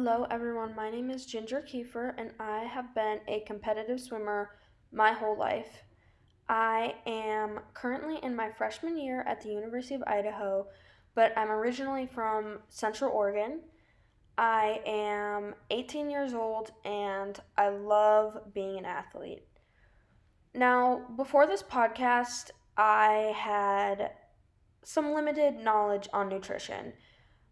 Hello, everyone. My name is Ginger Kiefer, and I have been a competitive swimmer my whole life. I am currently in my freshman year at the University of Idaho, but I'm originally from Central Oregon. I am 18 years old, and I love being an athlete. Now, before this podcast, I had some limited knowledge on nutrition.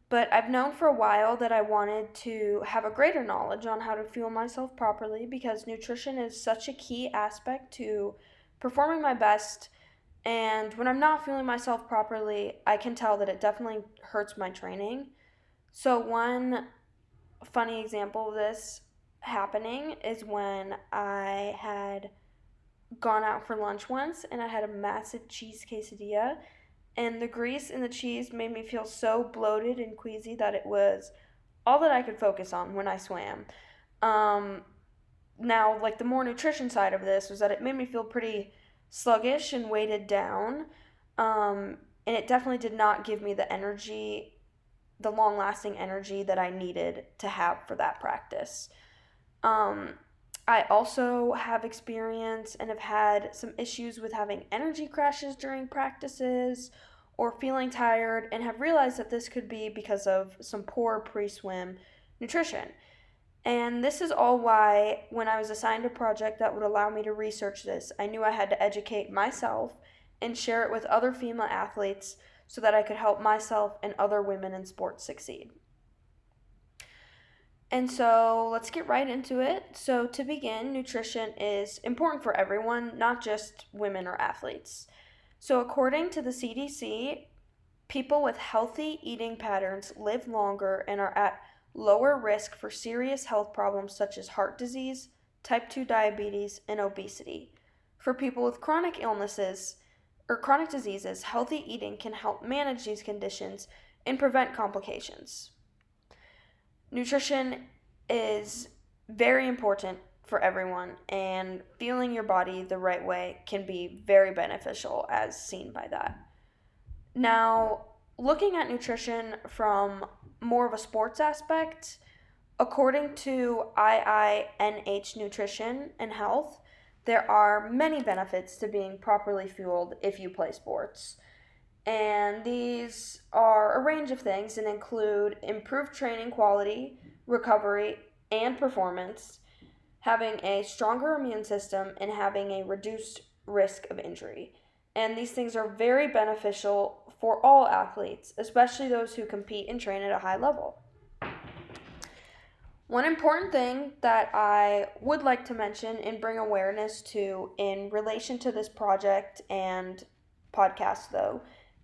But I've known for a while that I wanted to have a greater knowledge on how to fuel myself properly because nutrition is such a key aspect to performing my best. And when I'm not fueling myself properly, I can tell that it definitely hurts my training. So, one funny example of this happening is when I had gone out for lunch once and I had a massive cheese quesadilla, and the grease in the cheese made me feel so bloated and queasy that it was all that I could focus on when I swam. Um, Now, like the more nutrition side of this was that it made me feel pretty sluggish and weighted down, and it definitely did not give me the energy, the long lasting energy that I needed to have for that practice. Um, I also have experience and have had some issues with having energy crashes during practices or feeling tired, and have realized that this could be because of some poor pre swim nutrition. And this is all why, when I was assigned a project that would allow me to research this, I knew I had to educate myself and share it with other female athletes so that I could help myself and other women in sports succeed. And so let's get right into it. So, to begin, nutrition is important for everyone, not just women or athletes. So, according to the CDC, people with healthy eating patterns live longer and are at lower risk for serious health problems such as heart disease, type 2 diabetes, and obesity. For people with chronic illnesses or chronic diseases, healthy eating can help manage these conditions and prevent complications. Nutrition is very important for everyone, and fueling your body the right way can be very beneficial, as seen by that. Now, looking at nutrition from more of a sports aspect, according to IINH Nutrition and Health, there are many benefits to being properly fueled if you play sports. And these are a range of things and include improved training quality, recovery, and performance, having a stronger immune system, and having a reduced risk of injury. And these things are very beneficial for all athletes, especially those who compete and train at a high level. One important thing that I would like to mention and bring awareness to in relation to this project and podcast, though,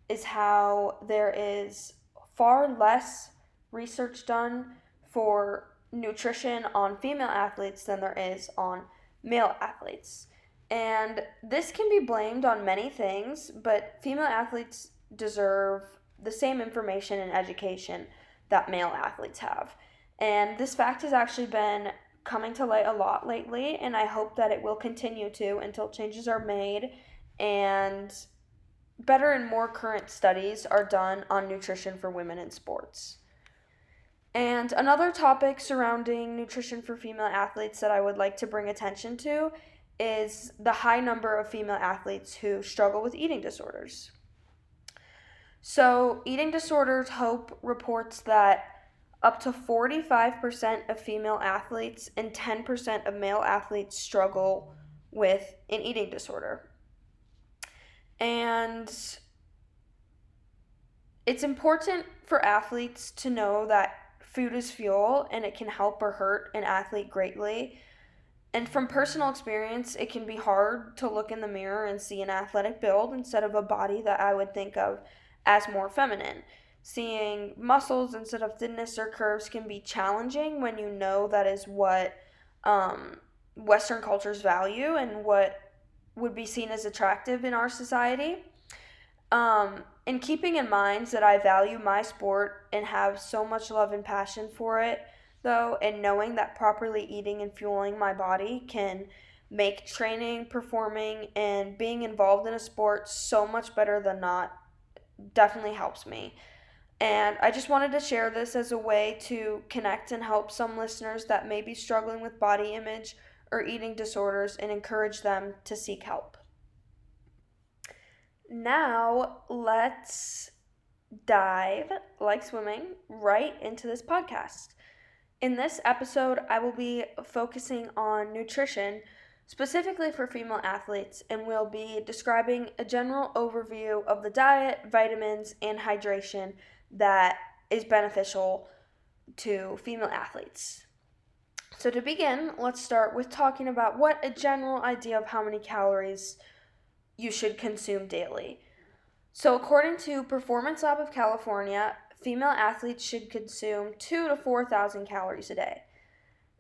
is how there is far less research done for nutrition on female athletes than there is on male athletes. And this can be blamed on many things, but female athletes deserve the same information and education that male athletes have. And this fact has actually been coming to light a lot lately, and I hope that it will continue to until changes are made and better and more current studies are done on nutrition for women in sports. And another topic surrounding nutrition for female athletes that I would like to bring attention to is the high number of female athletes who struggle with eating disorders. So, Eating Disorders Hope reports that up to 45% of female athletes and 10% of male athletes struggle with an eating disorder. And it's important for athletes to know that food is fuel and it can help or hurt an athlete greatly. And from personal experience, it can be hard to look in the mirror and see an athletic build instead of a body that I would think of as more feminine. Seeing muscles instead of thinness or curves can be challenging when you know that is what Western cultures value and what would be seen as attractive in our society. And keeping in mind that I value my sport and have so much love and passion for it, though, and knowing that properly eating and fueling my body can make training, performing, and being involved in a sport so much better than not, definitely helps me. And I just wanted to share this as a way to connect and help some listeners that may be struggling with body image or eating disorders and encourage them to seek help. Now, let's dive, like swimming, right into this podcast. In this episode, I will be focusing on nutrition, specifically for female athletes, and we'll be describing a general overview of the diet, vitamins, and hydration that is beneficial to female athletes. So to begin, let's start with talking about what a general idea of how many calories you should consume daily. So according to Performance Lab of California, female athletes should consume 2,000 to 4,000 calories a day.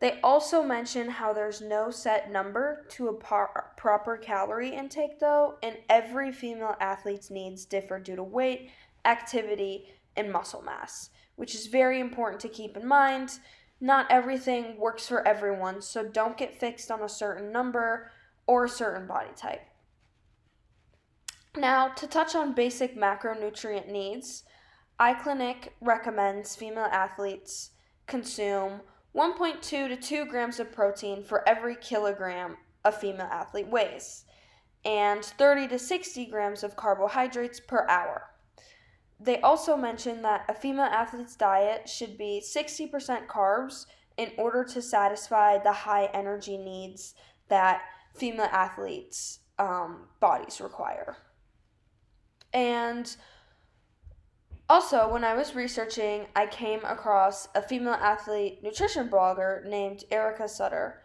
They also mention how there's no set number to a proper calorie intake though, and every female athlete's needs differ due to weight, activity, and muscle mass, which is very important to keep in mind. Not everything works for everyone, so don't get fixed on a certain number or a certain body type. Now, to touch on basic macronutrient needs, iClinic recommends female athletes consume 1.2 to 2 grams of protein for every kilogram a female athlete weighs, and 30 to 60 grams of carbohydrates per hour. They also mention that a female athlete's diet should be 60% carbs in order to satisfy the high energy needs that female athletes' bodies require. And also, when I was researching, I came across a female athlete nutrition blogger named Erica Sutter.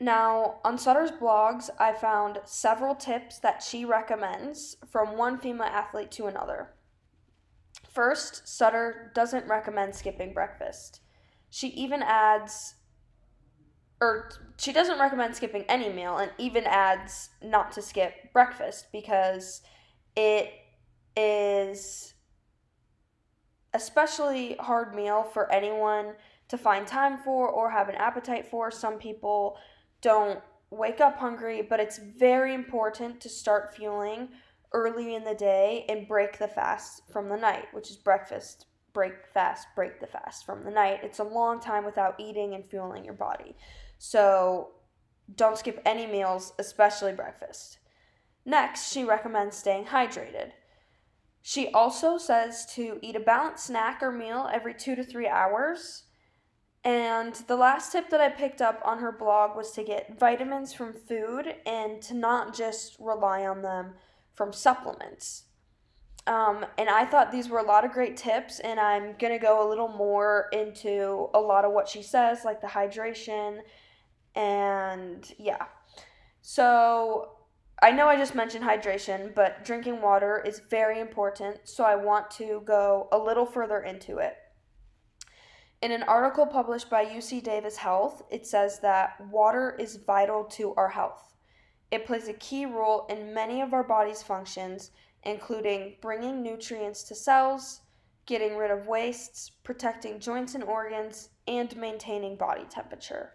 Now, on Sutter's blogs, I found several tips that she recommends from one female athlete to another. First, Sutter doesn't recommend skipping breakfast. She doesn't recommend skipping any meal and even adds not to skip breakfast because it is especially hard meal for anyone to find time for or have an appetite for. Some people don't wake up hungry, but it's very important to start fueling early in the day and break the fast from the night, which is breakfast, break the fast from the night. It's a long time without eating and fueling your body. So don't skip any meals, especially breakfast. Next, she recommends staying hydrated. She also says to eat a balanced snack or meal every 2 to 3 hours. And the last tip that I picked up on her blog was to get vitamins from food and to not just rely on them from supplements. And I thought these were a lot of great tips, and I'm going to go a little more into a lot of what she says, like the hydration, and yeah. So I know I just mentioned hydration, but drinking water is very important, so I want to go a little further into it. In an article published by UC Davis Health, it says that water is vital to our health. It plays a key role in many of our body's functions, including bringing nutrients to cells, getting rid of wastes, protecting joints and organs, and maintaining body temperature.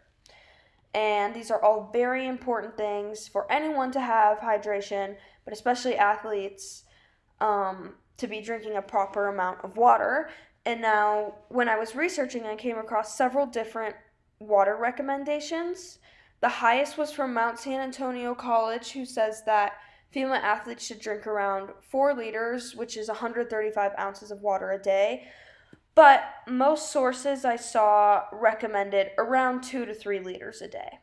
And these are all very important things for anyone to have hydration, but especially athletes to be drinking a proper amount of water. And now, when I was researching, I came across several different water recommendations. The highest was from Mount San Antonio College, who says that female athletes should drink around 4 liters, which is 135 ounces of water a day. But most sources I saw recommended around 2 to 3 liters a day.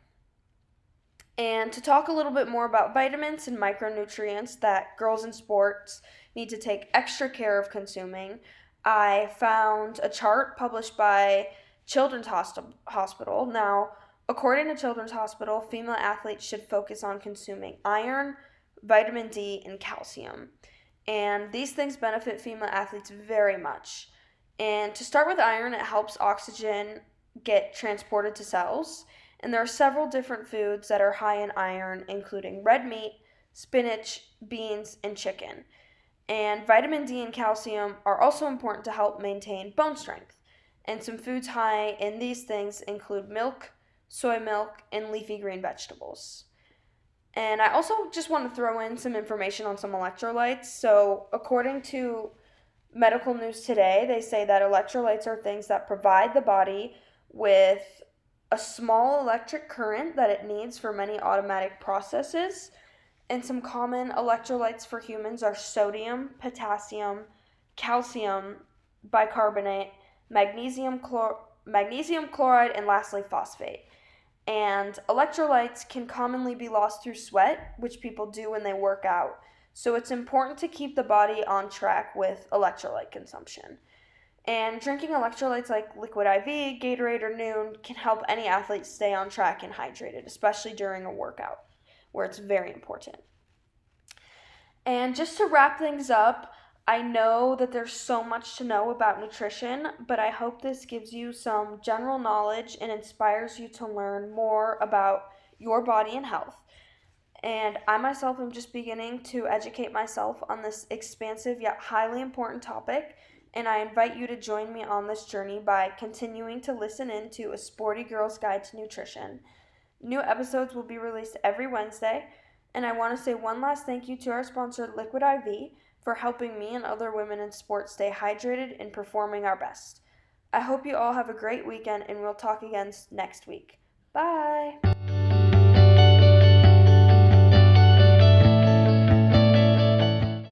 And to talk a little bit more about vitamins and micronutrients that girls in sports need to take extra care of consuming, I found a chart published by Children's Hospital. Now, according to Children's Hospital, female athletes should focus on consuming iron, vitamin D, and calcium. And these things benefit female athletes very much. And to start with iron, it helps oxygen get transported to cells. And there are several different foods that are high in iron, including red meat, spinach, beans, and chicken. And vitamin D and calcium are also important to help maintain bone strength. And some foods high in these things include milk, soy milk, and leafy green vegetables. And I also just want to throw in some information on some electrolytes. So according to medical news today, they say that electrolytes are things that provide the body with a small electric current that it needs for many automatic processes. And some common electrolytes for humans are sodium, potassium, calcium, bicarbonate, magnesium chloride, and lastly, phosphate. And electrolytes can commonly be lost through sweat, which people do when they work out. So it's important to keep the body on track with electrolyte consumption. And drinking electrolytes like Liquid IV, Gatorade, or Noon can help any athlete stay on track and hydrated, especially during a workout, where it's very important. And just to wrap things up, I know that there's so much to know about nutrition, but I hope this gives you some general knowledge and inspires you to learn more about your body and health. And I myself am just beginning to educate myself on this expansive yet highly important topic, and I invite you to join me on this journey by continuing to listen in to A Sporty Girl's Guide to Nutrition. New episodes will be released every Wednesday, and I want to say one last thank you to our sponsor, Liquid IV, for helping me and other women in sports stay hydrated and performing our best. I hope you all have a great weekend, and we'll talk again next week. Bye!